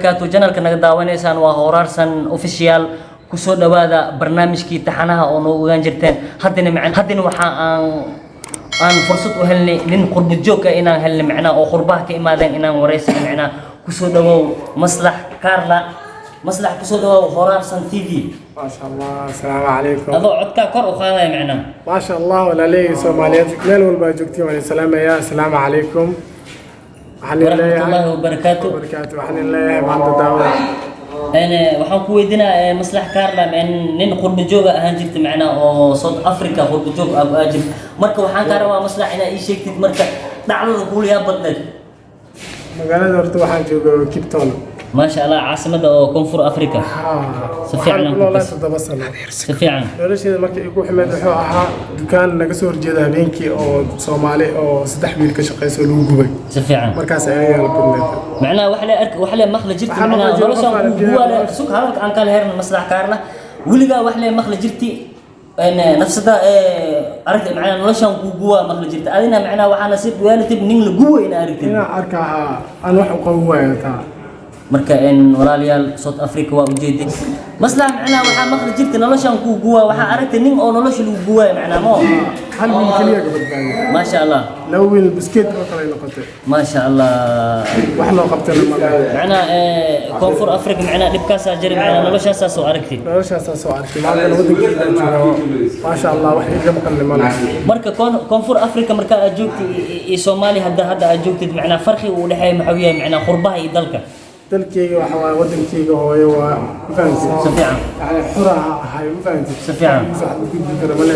وبركاته جنال كنا داوانيسان وهورارسان اوفيشال كسو دوادا برنامجكي تحناها او نوغان جرتين هدنا وحا aan fursad u helnay nin qurbo joog ah inaan helnay macna oo qurbaha ka imaadeen inaan wareysan macna ku soo dhawow maslax Carla maslax ku soo dhawow Horaarsan TV ما شاء الله السلام عليكم adoo codka kor u qaaday macna ما شاء الله ولا لي Soomaaliyeed meel walba joogtiin waan salaamaya السلام عليكم ورحمة الله وبركاته waxaan leeyahay maanta daawada أنا waxaan ku weydiinaa maslax Carla nin qurbo joog ah ahaan jirtay macna oo South Africa qurbo joog ah aajir marka waxaan ka rabaa maslax inaa ii sheegtid marka dhacdada kuuliya badneed magaalada horta waxaan joogaa Cape Town ما شاء الله عاصمة كونفور أفريقيا سفيعنا والله تضبط سنة سفيعنا noloshada markii ugu xumeed wuxuu ahaa dukaan naga soo horjeeda habeenkii oo Soomaali oo 3 wiil ka shaqeyso lagu gubay سفيعنا markaas ayaa la kulmay معناه وحلا مخلة جرتي معناه noloshan هو سوق هذا عن كان هيرن مصلح كارلا ولقى وحلا مخلة جرتي أنا نفسها أردت معنا noloshan جوا مخلة جرتي أنا معناه وحنا سيب ويالتي بنين لجوا إن أردت ina arkaa aan wax u qabuwaya taa marka in walaalyaal South Africa waa ujeedin maslax macna waxa maqli jirtay noloshan ku guwa waxa aragtay nin oo nolosha lagu guway macna ma hal wiil kaliya gabadhan ma sha Allah law wiil biskeet oo kale noqotay ma sha Allah wax loo qabtay macna koonfur Africa macna dibkaas jari macna noloshaas soo aragtay noloshaas soo aragtay maanta wadankeena joogo ma sha Allah wax iga maqan liman marka koonfur Africa marka aad joogtay Soomaali hadda aad joogtid macna farqi u dhaxay maxaa yahay macna qurbaha iyo dalka dalkayga waxa waa wadankayga hooyo waa fahansan سفيعا yani xuraha ahay fahansan سفيعا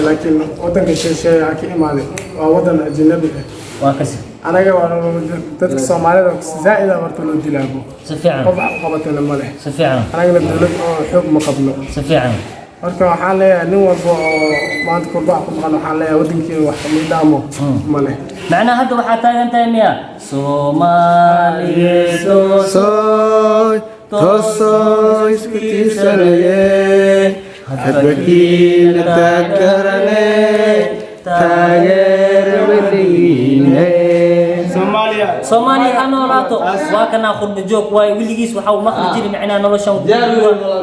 laakiin wadanka sheesheeya ka imaaday waa wadan ajnabi ah waa kasi anaga waa dadka Soomaalida zaa'ida warta loo dilaabo سفيعا qof qabatana ma leh سفيعا anaga dawlad oo xoog ma qabno سفيعا marka waxaan leeyahay nin walba oo maanta qurbaha ku maqan waxaan leeyahay wadankeena wax ka midaamo ma leh معناه هذا waxaa taagan tahay miya Soomaaliyeedo toosoo isku tiirsanaye hadbakiina taageerane taageerweyne Soomaaliya hanolaato waa kana qurbo joog waay wiligiis waxa uu maqli jiray macnaa noloshan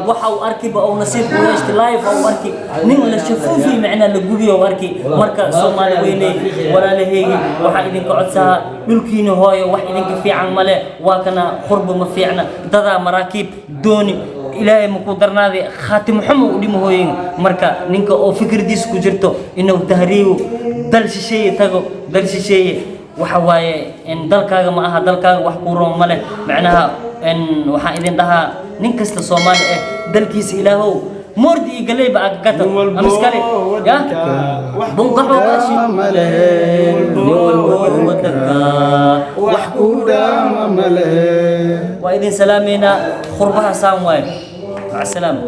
waxa uu arkiba oo nasiib u yeeshtay live oo arki nin la shafuufi macnaa la gubiyo arki marka Soomaali weynay walaalahaygi waxa idin ka codsaa dhulkiina hooyo wax idinka fiican male waa kana qurbo ma fiicna dada maraakiib dooni ilaahay ma ku darnaaday khaatim xumo u dhimo hooyin marka ninka oo fikirdiis ku jirto inuu tahriibo dal shisheeye tago dal shisheeye waxa waaye in dalkaaga ma aha dalkaaga wax ku roon male macnaha in waxa idin dhahaa nin kasta Soomaali ah dalkiisa ilaahow mordi galeyba agata amskale ya bunqaxo baashi male wax ku dhaama male wa idin salaamina qurbaha saan waay مع السلامه